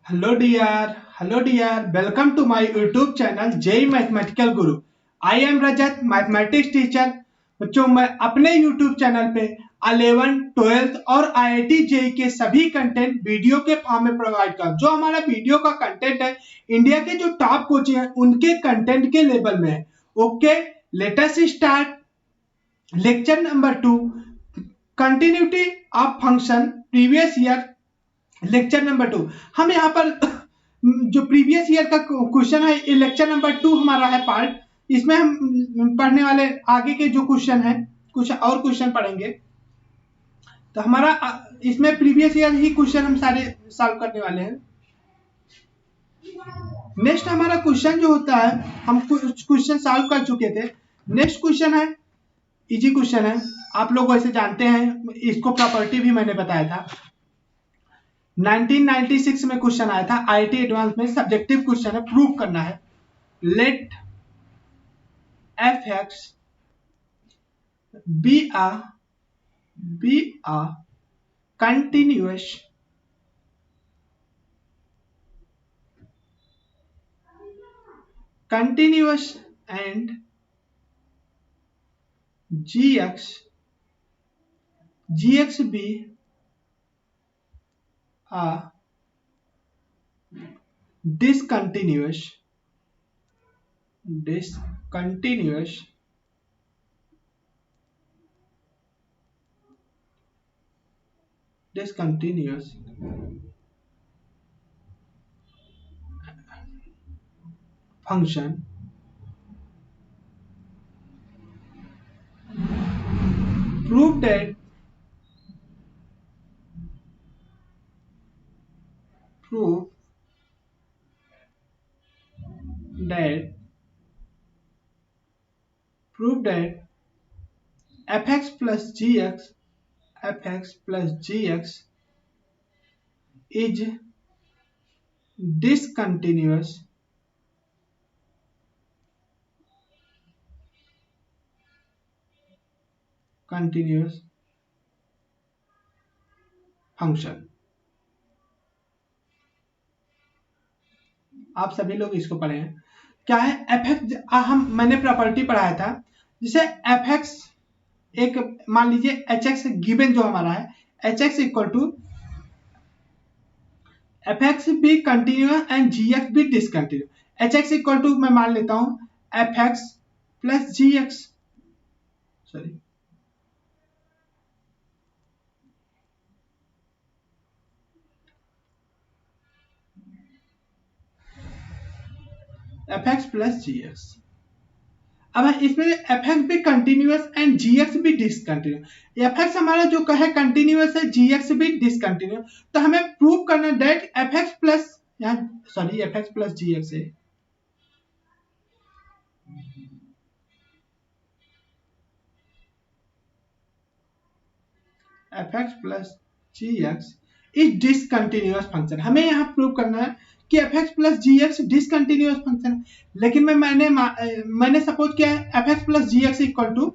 Hello dear, welcome to my YouTube channel JEE Mathematical Guru. I am Rajat, mathematics teacher. बच्चों मैं अपने YouTube channel पे 11, 12 और IIT JEE के सभी कंटेंट वीडियो के फॉर्म में प्रोवाइड कर। जो हमारा वीडियो का कंटेंट है इंडिया के जो टॉप कोचिंग है उनके कंटेंट के लेवल में है। Okay, let us start lecture number 2, continuity of function previous year. Lecture number 2 हम यहाँ पर जो प्रीवियस ईयर का क्वेश्चन है ये लेक्चर नंबर 2 हमारा है पार्ट। इसमें हम पढ़ने वाले आगे के जो क्वेश्चन है कुछ और क्वेश्चन पढ़ेंगे। तो हमारा इसमें प्रीवियस ईयर ही क्वेश्चन हम सारे सॉल्व करने वाले हैं। नेक्स्ट हमारा क्वेश्चन जो होता है हम कुछ क्वेश्चन सॉल्व कर चुके थे। नेक्स्ट क्वेश्चन है इजी क्वेश्चन है, आप लोग वैसे जानते हैं, इसको प्रॉपर्टी भी मैंने बताया था। 1996 में क्वेश्चन आया था आईआईटी एडवांस में, सब्जेक्टिव क्वेश्चन है, प्रूव करना है। Let f x be a continuous and gx be a discontinuous function prove that fx plus gx is discontinuous function. आप सभी लोग इसको पढ़े हैं। क्या है एफ एक्स? मैंने प्रॉपर्टी पढ़ाया था जिसे एफ एक्स एक मान लीजिए एच एक्स गिवन जो हमारा है h x equal to f x भी कंटिन्यूअस एंड जी एक्स भी discontinuous. H x equal to मैं मान लेता हूं f x plus g x, sorry f x plus g x. अब इसमें एफ एक्स भी कंटिन्यूअस एंड जी एक्स भी डिसकंटिन्यूअस। एफ एक्स हमारा जो कहे कंटिन्यूअस है, जी एक्स भी डिसकंटिन्यूअस, तो हमें प्रूव करना that f x plus f x plus g x है f x plus g x is discontinuous function. हमें यहाँ प्रूव करना है कि f x plus g x discontinuous function है। लेकिन मैंने सपोज किया है f x plus g x equal to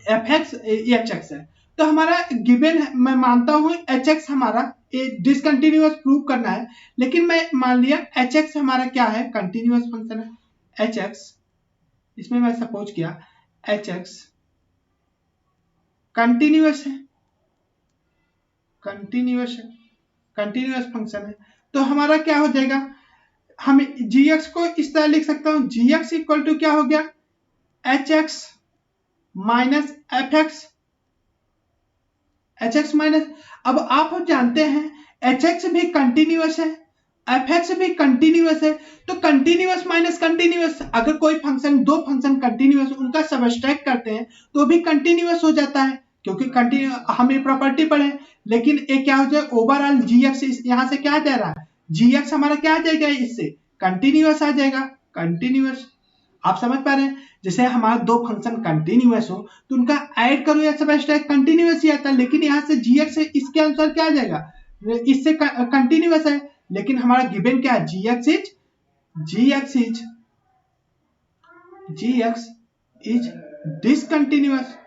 f x h x है, तो हमारा गिवन मैं मानता हूं एच एक्स हमारा डिसकंटिन्यूअस प्रूव करना है। लेकिन मैं मान लिया एच एक्स हमारा क्या है, कंटिन्यूअस फंक्शन है एच एक्स। इसमें मैं सपोज किया एच एक्स कंटिन्यूअस है, कंटिन्यूअस फंक्शन है, तो हमारा क्या हो जाएगा, हम जी एक्स को इस तरह लिख सकता हूं, जी एक्स इक्वल टू क्या हो गया H x minus F x, h x minus. अब आप जानते हैं एच एक्स भी कंटिन्यूअस है, एफ एक्स भी कंटिन्यूअस है, तो कंटिन्यूअस माइनस कंटिन्यूअस, अगर कोई फंक्शन दो फंक्शन कंटिन्यूअस उनका सबट्रैक्ट करते हैं तो भी कंटिन्यूअस हो जाता है, क्योंकि कंटिन्यू हम ये प्रॉपर्टी पढ़े। लेकिन ये क्या हो जाए ओवरऑल जी एक्स यहां से क्या जा रहा है, जी एक्स हमारा क्या आ जाएगा, इससे कंटिन्यूअस आ जाएगा, कंटिन्यूअस। आप समझ पा रहे हैं, जैसे हमारा दो फंक्शन कंटिन्यूअस हो तो उनका ऐड करो या सबट्रैक्ट कंटिन्यूअस ही आता है, लेकिन यहाँ से जी एक्स इसके अनुसार क्या आ जाएगा, इससे कंटिन्यूअस है। लेकिन हमारा गिवन क्या है, जी एक्स इज डिसकंटिन्यूअस।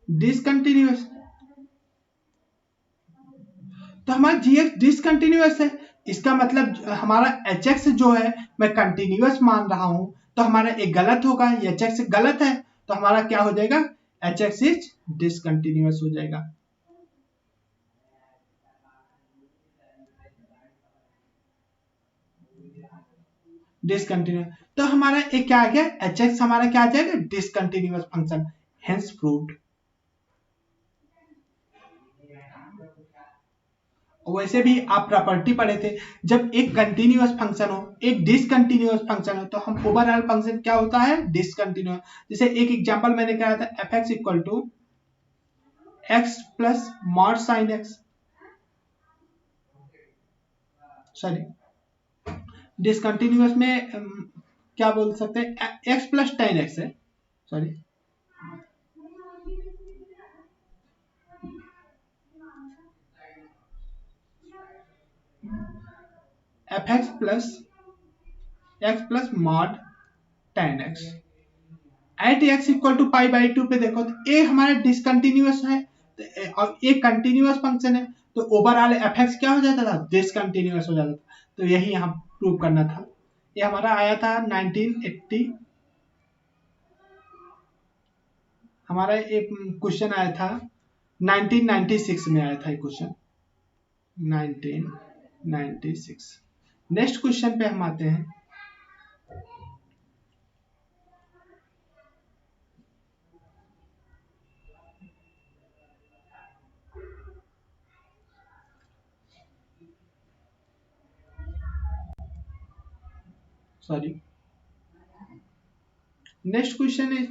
डिसकंटिन्यूअस, तो हमारा जी एक्स डिसकंटिन्यूअस है। इसका मतलब हमारा एच एक्स जो है मैं कंटिन्यूअस मान रहा हूं, तो हमारा एक गलत होगा, एच एक्स गलत है, तो हमारा क्या हो जाएगा, एच एक्स इज डिसकंटिन्यूअस हो जाएगा। डिसकंटिन्यूअस, तो हमारा एक क्या आ गया, एच एक्स हमारा क्या आ जाएगा, डिसकंटिन्यूअस फंक्शन, हेंस प्रूव्ड। वैसे भी आप प्रॉपर्टी पढ़े थे, जब एक कंटिन्यूअस फंक्शन हो एक डिसकंटिन्यूअस फंक्शन हो तो हम ओवरऑल फंक्शन क्या होता है, डिसकंटिन्यूअस। जैसे एक एग्जांपल मैंने कहा था, f x equal to x plus mod sine x, sorry discontinuous में क्या बोल सकते हैं, एक्स प्लस टेन एक्स है, sorry f x plus mod ten x at x equal to pi by two पे देखो तो ए हमारा डिसकंटिन्यूअस है और ए कंटिन्यूअस फंक्शन है, तो ओवरऑल एफ एक्स क्या हो जाता था, डिसकंटिन्यूअस हो जाता था। तो यही यहाँ प्रूव करना था। ये हमारा आया था 1980, हमारा एक क्वेश्चन आया था 1996 में आया था ये क्वेश्चन, 1996। नेक्स्ट क्वेश्चन पे हम आते हैं। Sorry, next question is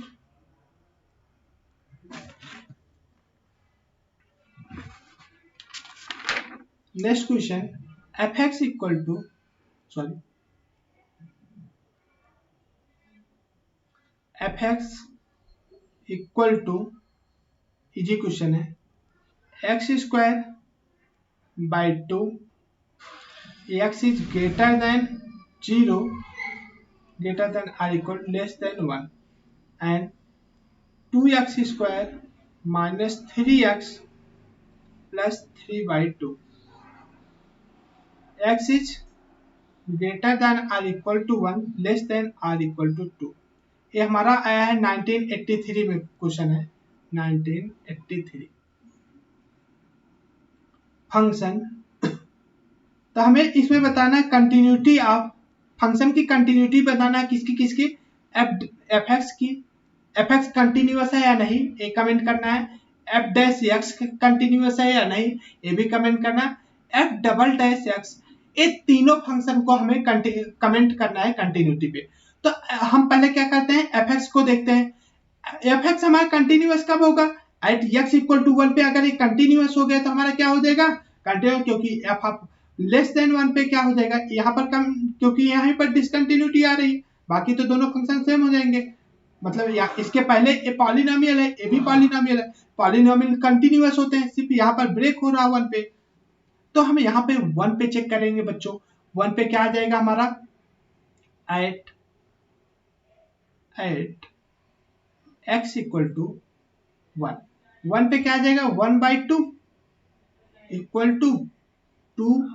next question, f x equal to, sorry f x equal to, easy question है, x square by two, x is greater than 0, greater than or equal less than 1, and 2x square minus 3x plus 3 by 2, x is greater than or equal to 1 less than or equal to 2। ये हमारा आया है 1983 में question है, 1983 function. तो हमें इसमें बताना है कंटिन्यूटी ऑफ फंक्शन की, कंटिन्यूटी बताना है किसकी किसकी, एफ एक्स की, एफ एक्स कंटिन्यूअस है या नहीं ये कमेंट करना है, एफ डैश एक्स कंटिन्यूअस है या नहीं ये भी कमेंट करना है, एफ डबल डैश एक्स, ये तीनों फंक्शन को हमें कमेंट करना है कंटिन्यूटी पे। तो हम पहले क्या करते हैं, एफ एक्स को देखते हैं, एफ एक्स हमारा कंटिन्यूअस कब होगा, एट एक्स इक्वल टू 1 पे अगर ये कंटिन्यूअस हो गया तो हमारा क्या हो जाएगा, कंटिन्यूअस, क्योंकि एफ लेस देन 1 पे क्या हो जाएगा, यहाँ पर कम, क्योंकि यहाँ पर डिसकंटिन्यूटी आ रही, बाकी तो दोनों फंक्शन सेम हो जाएंगे। मतलब इसके पहले ये पॉलिनोमियल है, ये भी पॉलिनोमियल है, पॉलिनोमियल कंटिन्यूअस होते हैं, सिर्फ यहाँ पर ब्रेक हो रहा 1 पे। तो हम यहाँ पे 1 पे चेक करेंगे बच्चों, 1 पे क्या आ जाएगा हमारा, एट एक्स इक्वल टू 1, 1 पे क्या आ जाएगा, 1/2 इक्वल टू 2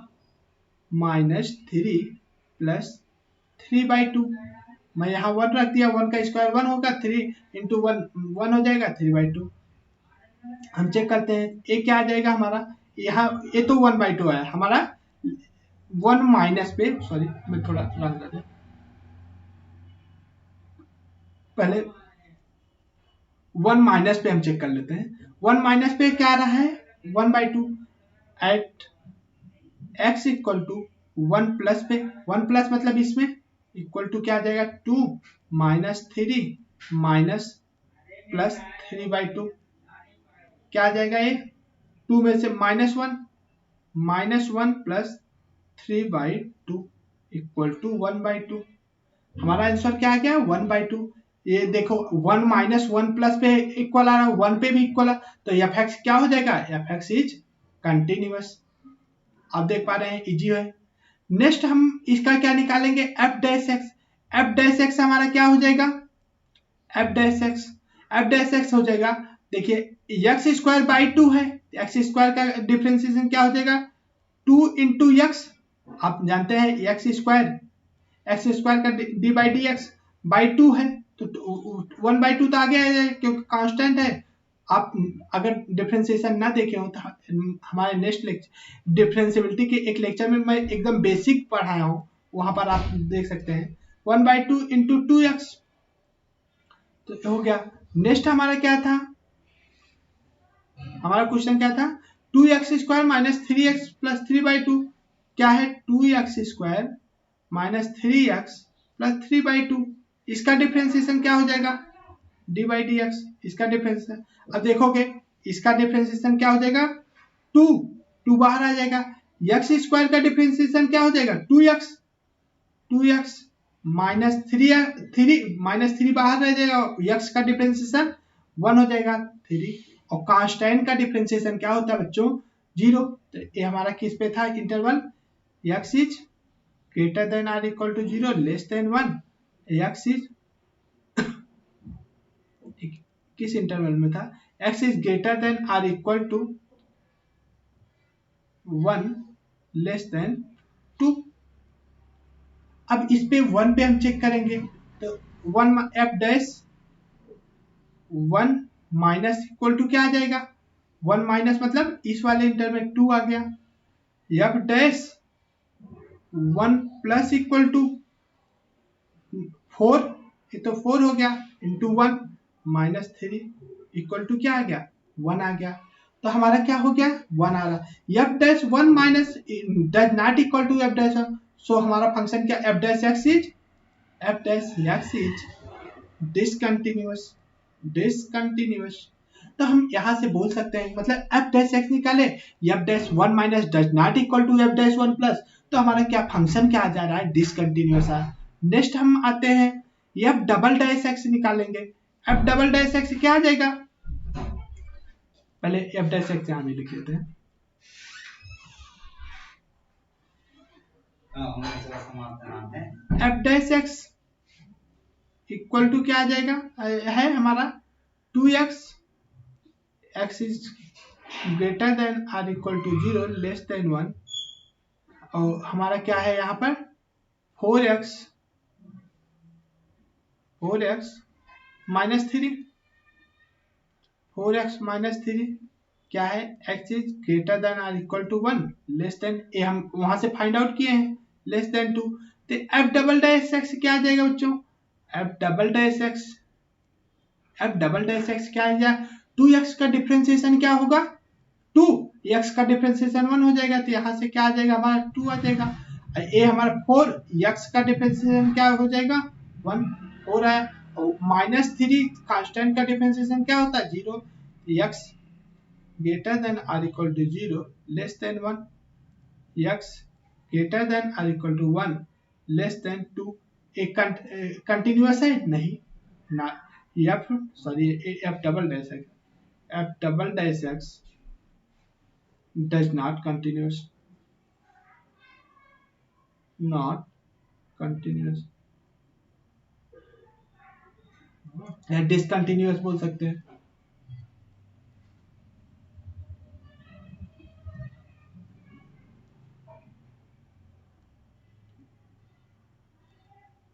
माइनस 3 प्लस 3/2। मैं यहाँ 1 रख दिया, 1 का स्क्वायर 1 होगा, 3 इंटू 1 1 हो जाएगा, 3/2। हम चेक करते हैं ये क्या आ जाएगा हमारा, यहाँ ये तो 1/2 आया हमारा, 1 माइनस पे, सॉरी मैं थोड़ा रन कर दिया, पहले 1 माइनस पे हम चेक कर लेते हैं। 1 माइनस पे क्या आ रहा है, 1/2 at x equal to 1 plus पे, 1 प्लस मतलब इसमें इक्वल टू क्या आ जाएगा, 2 माइनस 3 माइनस प्लस 3/2, क्या आ जाएगा ये, 2 में से -1 प्लस 3/2 इक्वल टू 1/2। हमारा आंसर क्या आ गया, 1/2। ये देखो 1 माइनस 1 प्लस पे इक्वल आ रहा है, 1 पे भी इक्वल है, तो एफ एक्स क्या हो जाएगा, एफ एक्स इज कंटिन्यूअस। आप देख पा रहे हैं इजी है। नेक्स्ट हम इसका क्या निकालेंगे, F dash x, F dash x हमारा क्या हो जाएगा, एफ डैश एक्स हो जाएगा देखिए एक्स स्क्वायर बाई 2 है, एक्स स्क्वायर का डिफ्रेंसिएशन क्या हो जाएगा 2 इंटू एक्स, आप जानते हैं एक्स स्क्वायर का D by D x by 2 है, तो 1/2 तो आगे आ जाएगा क्योंकि कांस्टेंट है। आप अगर डिफ्रेंसिएशन ना देखे हो तो हमारे नेक्स्ट लेक्चर डिफरेंशियबिलिटी के एक लेक्चर में मैं एकदम बेसिक पढ़ाया हूँ, वहां पर आप देख सकते हैं 1/2 इंटू 2x, तो हो गया। नेक्स्ट हमारा क्या था, हमारा क्वेश्चन क्या था 2x square minus 3x plus 3/2, क्या है 2x square minus 3x plus 3/2, इसका डिफरेंशिएशन क्या हो जाएगा डी बाई डी एक्स, इसका डिफरेंशिएशन। अब देखोगे इसका डिफरेंशिएशन क्या हो जाएगा 2 बाहर आ जाएगा, एक्स स्क्वायर का डिफरेंशिएशन क्या हो जाएगा 2x माइनस 3 बाहर रह जाएगा, एक्स का डिफरेंशिएशन 1 हो जाएगा 3, और कांस्टेंट का डिफरेंशिएशन क्या होता है बच्चों 0। तो ये हमारा किस पे था interval x is greater than or equal to 0 less than 1, x is किस इंटरवल में था x is greater than or equal to 1 less than 2। अब इस पे 1 पे हम चेक करेंगे तो 1 f dash 1 minus equal to क्या आ जाएगा 1 माइनस मतलब इस वाले इंटर में 2 आ गया, f dash 1 plus equal to 4, ये तो 4 हो गया इंटू 1 माइनस 3 इक्वल टू क्या आ गया 1 आ गया, तो हमारा क्या हो गया 1 आ रहा। f dash 1 minus does not equal to f dash, so हमारा फंक्शन क्या f dash x is discontinuous. तो हम यहां से बोल सकते हैं मतलब f डैश x निकाले, f dash 1 minus does not equal to f dash 1 plus, तो हमारा क्या फंक्शन क्या आ जा रहा है डिसकंटिन्यूअस है। नेक्स्ट हम आते हैं f डबल डैश x निकालेंगे, f डबल डैश x क्या आ जाएगा, पहले f डैश x यहां में लिख लेते हैं, f dash x equal to क्या आ जाएगा है हमारा 2x, x is greater than or equal to 0 less than 1, और हमारा क्या है यहाँ पर 4x माइनस 3, 4x माइनस 3 क्या है x is greater than or equal to 1 less than, ये हम वहां से फाइंड आउट किए हैं लेस देन 2, तो f डबल डैश x क्या आ जाएगा बच्चों f डबल डैश x क्या आ जाएगा 2x का डिफरेंशिएशन क्या होगा 2, x का डिफरेंशिएशन 1 हो जाएगा, तो यहाँ से क्या आ जाएगा हमारा 2 आ जाएगा, ये हमारा 4, x का डिफरेंशिएशन क्या हो जाएगा 1 हो रहा है, और माइनस 3 कांस्टेंट का डिफरेंशिएशन क्या होता है 0, x greater than or equal to 0 less than 1, x greater than or equal to 1 less than 2, एक कंटिन्यूअस है नहीं ना, f double dash x does not continuous या डिसकंटिन्यूअस बोल सकते हैं।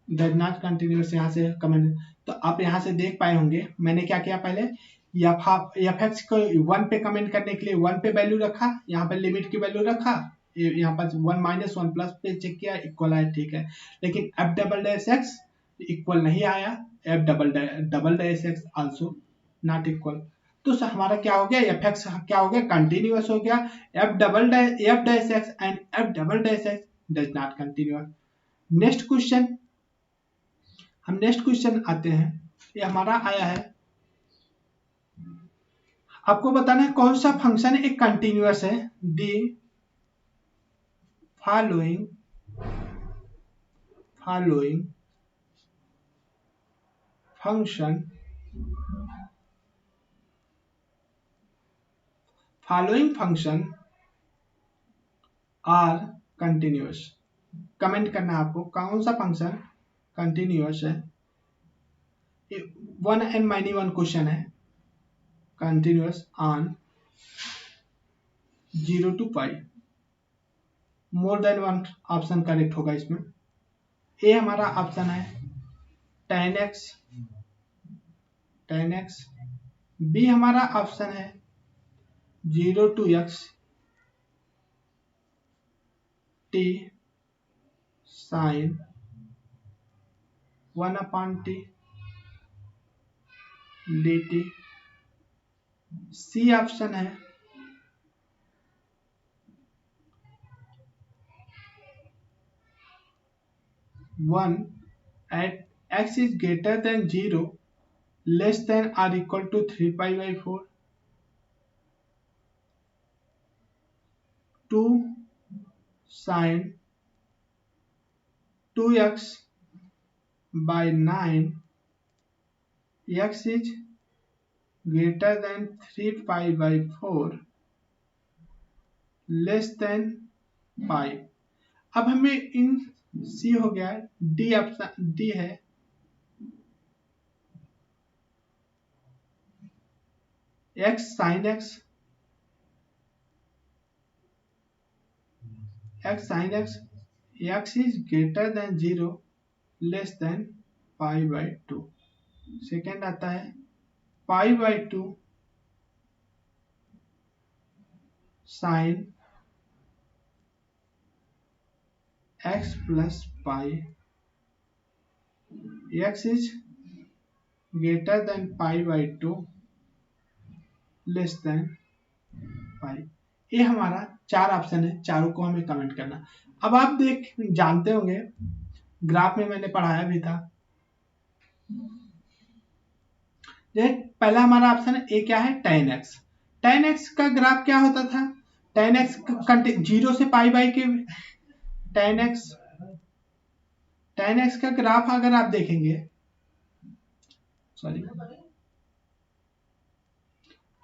डज नॉट कंटिन्यूअस यहाँ से कमेंट, तो आप यहाँ से देख पाए होंगे मैंने क्या किया पहले एफ एक्स को 1 पे कमेंट करने के लिए 1 पे वैल्यू रखा, यहाँ पे लिमिट की वैल्यू रखा, यहाँ पर 1 माइनस 1 प्लस पे चेक किया इक्वल आया ठीक है, लेकिन F double dash x equal नहीं आया, F double dash x also not equal, तो हमारा क्या हो गया एफ एक्स क्या हो गया कंटिन्यूअस हो गया, F dash x and F double dash x does not continuous. Next question आते हैं, ये हमारा आया है, आपको बताना है कौन सा फंक्शन एक कंटिन्यूअस है, the following function are continuous. Comment करना है आपको कौन सा फंक्शन कंटिन्यूअस है, 1 and many 1 क्वेश्चन है, कंटिन्यूअस ऑन 0 to पाई। More than one option correct होगा इसमें। ए हमारा ऑप्शन है tan x। बी हमारा ऑप्शन है 0 to x t sin 1/t dt। C option है 1 at x is greater than 0 less than or equal to 3π/4 2 sin 2x by 9 x is greater than 3π/4 less than पाई। अब हमें इन सी हो गया, D option D है x sin x x is greater than 0 less than π/2। Second आता है π/2 sin x plus pi x is greater than π/2 less than pi. ये हमारा चार ऑप्शन है, चारों को हमें कमेंट करना। अब आप जानते होंगे, ग्राफ में मैंने पढ़ाया भी था। पहला हमारा ऑप्शन है ए, क्या है tan x। tan x का ग्राफ क्या होता था? tan x 0 से π/2 के tan x का ग्राफ अगर आप देखेंगे, सॉरी,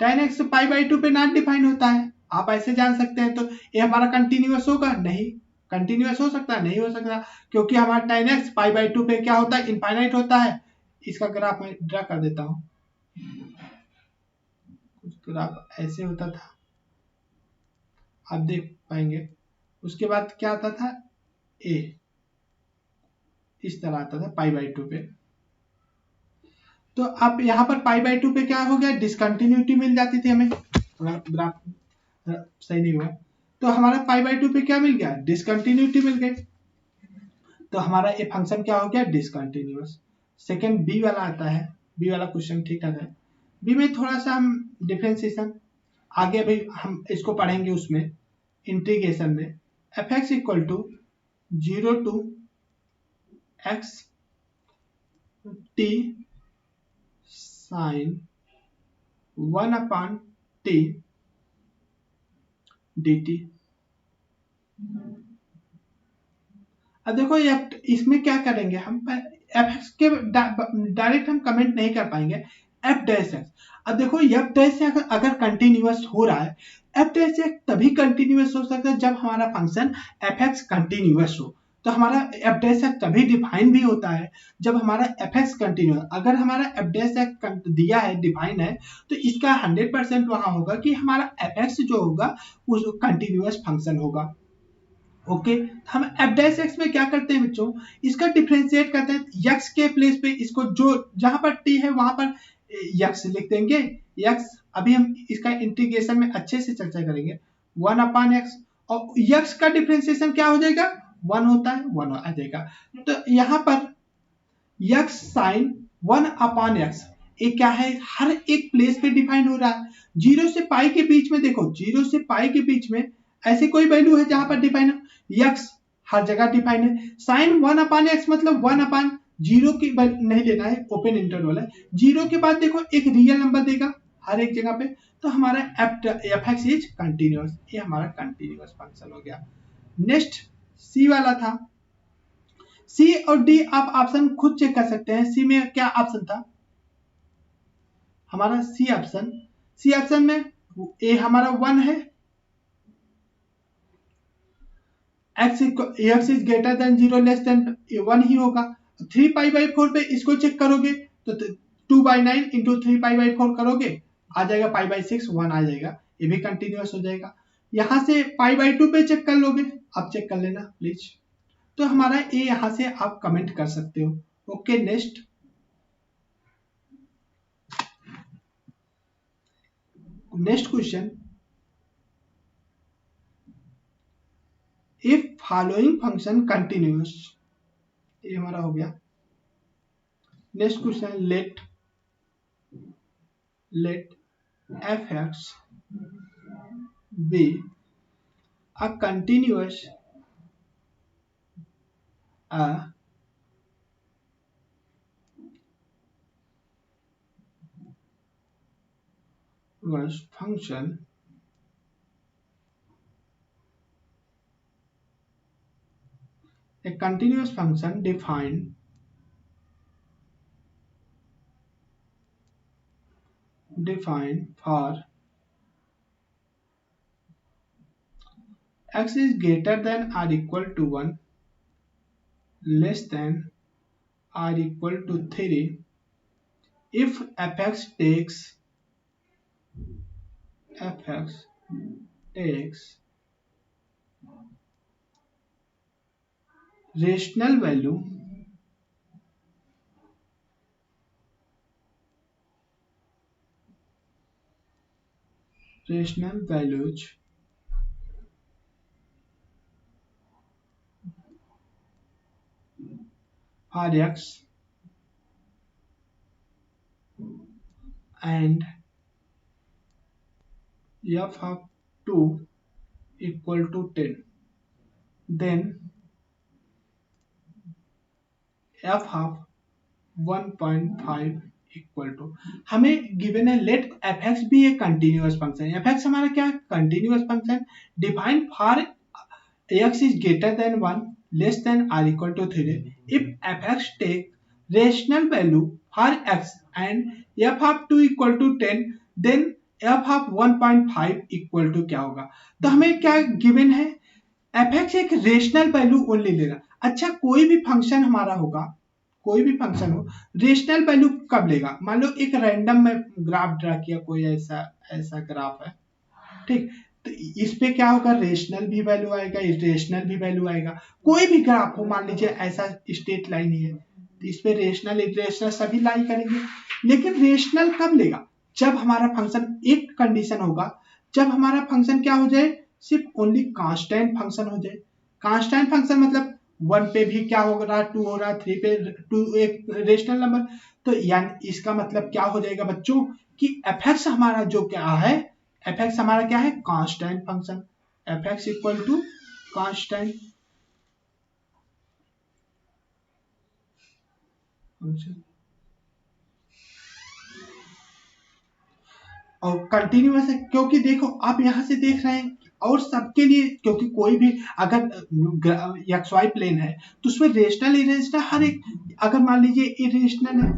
tan x π/2 पे नॉट डिफाइन होता है। आप ऐसे जान सकते हैं। तो ये हमारा कंटिन्यूअस होगा? नहीं। कंटिन्यूअस हो सकता है? नहीं हो सकता, क्योंकि हमारा tan x π/2 पे क्या होता है? इनफाइनाइट होता है। इसका ग्राफ मैं ड्रा कर देता हूं। कुछ ग्राफ ऐसे होता था, आप देख पाएंगे। उसके बाद क्या आता था? ए इस तरह आता था π/2 पे। तो अब यहाँ पर π/2 पे क्या हो गया? डिसकंटिन्यूटी मिल जाती थी हमें। ग्राफ सही नहीं हुआ। तो हमारा π/2 पे क्या मिल गया? डिसकंटिन्यूटी मिल गई। तो हमारा ये फंक्शन क्या हो गया? डिसकंटिन्यूअस। सेकंड बी वाला आता है। बी वाला क्वेश्चन ठीक ठाक है। बी में थोड़ा सा हम डिफरेंशिएशन आगे अभी हम इसको पढ़ेंगे, उसमें इंटीग्रेशन में f(x) equal to 0 to x t sin 1/t dt। अब देखो इसमें क्या करेंगे हम? f(x) के डायरेक्ट हम कमेंट नहीं कर पाएंगे। f'(x). अब देखो f' अगर कंटिन्यूअस हो रहा है, f' तभी कंटिन्यूअस हो सकता है जब हमारा फंक्शन f(x) कंटिन्यूअस हो। तो हमारा f' तभी डिफाइन भी होता है जब हमारा f(x) कंटिन्यूअस। अगर हमारा f' दिया है, डिफाइन है, तो इसका 100% वहां होगा कि हमारा f(x) जो होगा वो कंटिन्यूअस फंक्शन होगा। ओके, हम f'(x) में क्या करते हैं बच्चों? इसका डिफरेंशिएट करते हैं। x के प्लेस पे इसको जो जहां पर t है वहां पर x लिख देंगे। x अभी हम इसका इंटीग्रेशन में अच्छे से चर्चा करेंगे। 1/x, और x का डिफरेंशिएशन क्या हो जाएगा? 1 होता है, 1 आ जाएगा। तो यहाँ पर x sin 1/x ये क्या है? हर एक प्लेस पे डिफाइन हो रहा है। 0 से पाई के बीच में देखो, 0 से पाई के बीच में ऐसी कोई वैल्यू है जहां पर डिफाइन है? x हर जगह डिफाइन है। sin 1/x मतलब 1/0 की नहीं लेना है, ओपन इंटरवल है। 0 के बाद देखो एक रियल नंबर देगा हर एक जगह पे। तो हमारा f(x) इज कंटिन्यूअस। ये हमारा कंटिन्यूअस फंक्शन हो गया। नेक्स्ट सी वाला था। सी और डी आप ऑप्शन खुद चेक कर सकते हैं। सी में क्या ऑप्शन था? हमारा सी ऑप्शन में ए हमारा 1 है, x is greater than 0 less than 1 ही होगा। 3π/4 पे इसको चेक करोगे तो 2/9 इंटू 3π/4 करोगे आ जाएगा, पाई बाई 6 1 आ जाएगा, ये भी कंटिन्यूअस हो जाएगा। यहाँ से पाई बाई 2 पे चेक कर लोगे, आप चेक कर लेना प्लीज। तो हमारा ये यहाँ से आप कमेंट कर सकते हो। Okay, next question, if following function continuous, ये हमारा हो गया। Next question, let f x be a continuous function a continuous function defined for x is greater than or equal to 1, less than or equal to 3 if fx takes rational values for x and f of 2 equal to 10, then f of 1.5 equal to, हमें given है let f x भी एक continuous function है। F x हमारा क्या है, continuous function defined for x is greater than 1, less than or equal to 3 if f x take rational value for x and f of 2 equal to 10, then f of 1.5 equal to क्या होगा। तो हमें क्या given है, f x एक rational value only लेगा। अच्छा, कोई भी फंक्शन हमारा होगा, कोई भी फंक्शन हो, रेशनल वैल्यू कब लेगा। मान लो एक रैंडम में ग्राफ ड्रा किया, कोई ऐसा ऐसा ग्राफ है, ठीक, तो इस पे क्या होगा, रेशनल भी वैल्यू आएगा, इरेशनल भी वैल्यू आएगा। कोई भी ग्राफ हो, मान लीजिए ऐसा स्ट्रेट लाइन ही है, तो इस पे रेशनल इरेशनल सभी लाई करेंगे। लेकिन रेशनल कब लेगा, जब हमारा फंक्शन, एक कंडीशन होगा, जब हमारा फंक्शन क्या हो जाए, सिर्फ ओनली कांस्टेंट फंक्शन हो जाए। कांस्टेंट फंक्शन मतलब 1 पे भी क्या हो रहा, 2 हो रहा, 3 पे 2 एक रेशनल नंबर। तो यानी इसका मतलब क्या हो जाएगा बच्चों, कि एफ एक्स हमारा जो क्या है, एफ एक्स हमारा क्या है, constant function, f x equal to constant function. और कंटिन्यूअस है क्योंकि देखो आप यहां से देख रहे हैं, और सबके लिए, क्योंकि कोई भी अगर एक्स वाई प्लेन है तो उसमें रेशनल इरेशनल हर एक, अगर मान लीजिए इरेशनल है,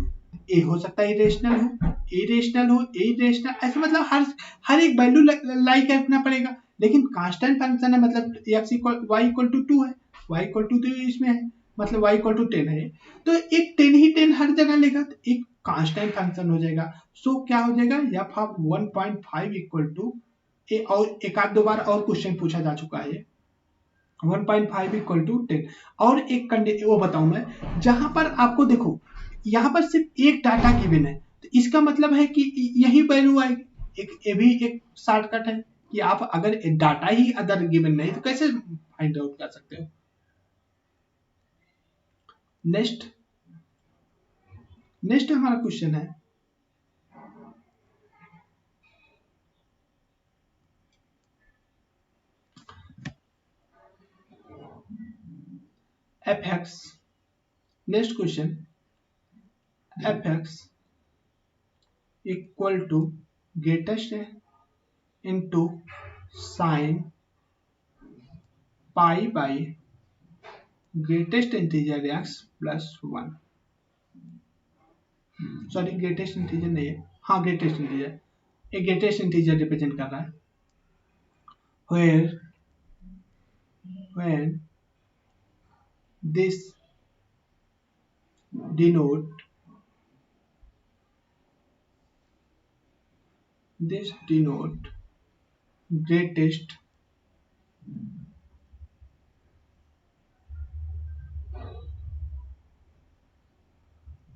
ए हो सकता है इरेशनल हो, इरेशनल हो, इरेशनल, ऐसा मतलब हर एक वैल्यू लाई करना पड़ेगा। लेकिन कांस्टेंट फंक्शन है, मतलब x equal y equal to 2 है, वाई इक्वल टू 2 इसमें है, मतलब वाई इक्वल टू 10 है, तो एक 10 ही 10 हर जगह लेगा, तो एक कांस्टेंट फंक्शन हो जाएगा। सो क्या हो जाएगा, एफ ऑफ 1.5 इक्वल टू, और एक आध दो बार और क्वेश्चन पूछा जा चुका है, 1.5 इक्वल टू 10। और एक कंडीशन वो बताऊं मैं, जहां पर आपको देखो यहाँ पर सिर्फ एक डाटा गिवन है, तो इसका मतलब है कि यही वैल्यू आएगी। एक ये भी एक शॉर्टकट है कि आप अगर डाटा ही अदर गिवन नहीं तो कैसे फाइंड आउट कर सकते हो। नेक्स्ट नेक्स्ट हमारा क्वेश्चन है, f x, next question, f x equal to greatest है into sine pi by greatest integer x plus 1, sorry greatest integer नहीं है, हाँ ग्रेटेस्ट इंटीजर, एक ग्रेटेस्ट इंटीजर रिप्रेजेंट कर रहा है, when this denote this denote greatest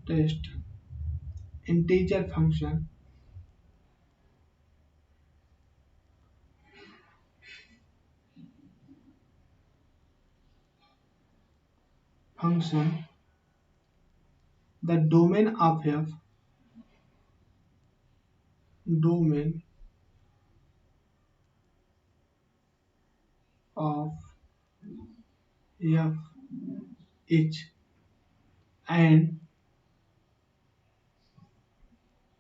test integer function the domain of f is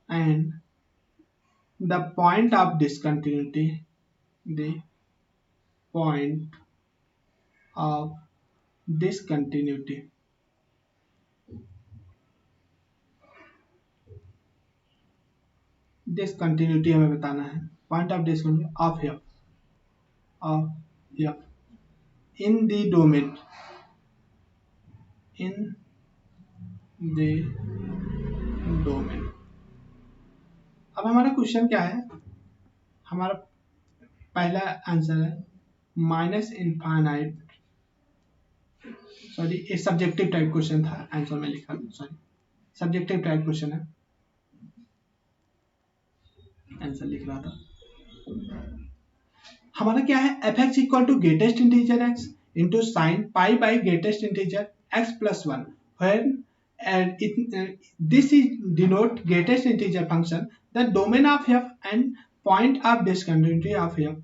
and the point of discontinuity the point of discontinuity discontinuity हमें बताना है point of discontinuity of f in the domain अब हमारा question क्या है हमारा पहला answer है माइनस इनफाइनाइट सॉरी ये सब्जेक्टिव टाइप क्वेश्चन था आंसर में लिखा सॉरी सब्जेक्टिव टाइप क्वेश्चन है आंसर लिख रहा था हमारा क्या है f x equal to greatest integer x into sine pi by greatest integer x plus one when this is denote greatest integer function the domain of f and point of discontinuity of f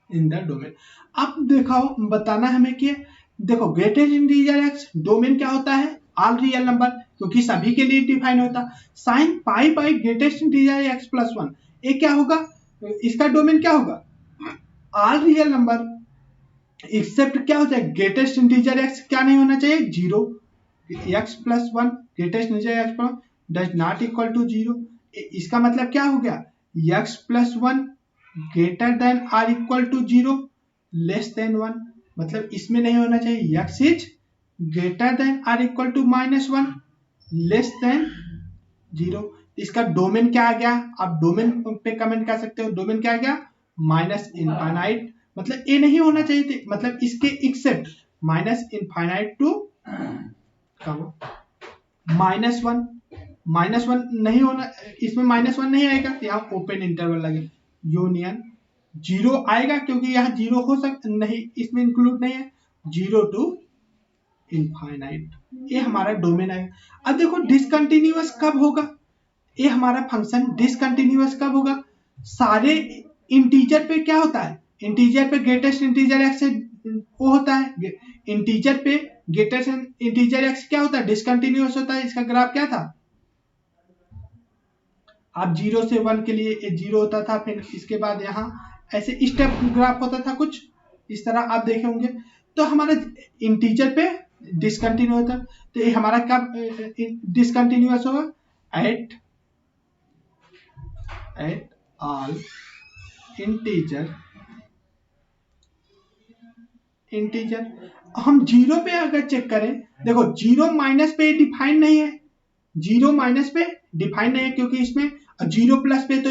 in the domain अब देखो बताना हमें कि देखो greatest integer x domain क्या होता है all real number क्योंकि सभी के लिए डिफाइन होता sign pi by greatest integer x plus one ये क्या होगा इसका डोमेन क्या होगा ऑल रियल नंबर एक्सेप्ट क्या होता है ग्रेटेस्ट इंटीजर एक्स क्या नहीं होना चाहिए zero x plus one greatest integer x plus does not equal to zero इसका मतलब क्या हो गया x plus one greater than or equal to zero less than one मतलब इसमें नहीं होना चाहिए x is greater than or equal to minus one less than zero इसका डोमेन क्या आ गया आप डोमेन पे कमेंट कर सकते हो डोमेन क्या आ गया माइनस इनफाइनाइट मतलब ये नहीं होना चाहिए थे मतलब इसके except minus infinite to minus one नहीं होना इसमें माइनस वन नहीं आएगा यहाँ ओपन इंटरवल लगे यूनियन जीरो आएगा क्योंकि यहाँ जीरो हो सकता नहीं इसमें इंक्लूड नहीं है जीरो टू इनफाइनाइट ये हमारा डोमेन आएगा अब देखो डिसकंटिन्यूअस कब होगा ये हमारा फंक्शन डिसकंटिन्यूअस कब होगा सारे इंटीजर पे क्या होता है इंटीजर पे ग्रेटेस्ट इंटीजर एक्स वो होता है इंटीजर पे ग्रेटेस्ट इंटीजर एक्स क्या होता है डिसकंटिन्यूअस होता है इसका ग्राफ क्या था आप 0 से 1 के लिए 0 होता था फिर इसके बाद यहाँ ऐसे स्टेप ग्राफ होता था कुछ इस तरह आप देखे होंगे तो हमारा इंटीजर पे डिसकंटिन्यू होता तो ये हमारा कब डिसकंटिन्यूअस होगा एट ऑल इंटीजर हम जीरो पे अगर चेक करें देखो जीरो माइनस पे डिफाइन नहीं है जीरो माइनस पे डिफाइन नहीं है क्योंकि इसमें जीरो प्लस पे तो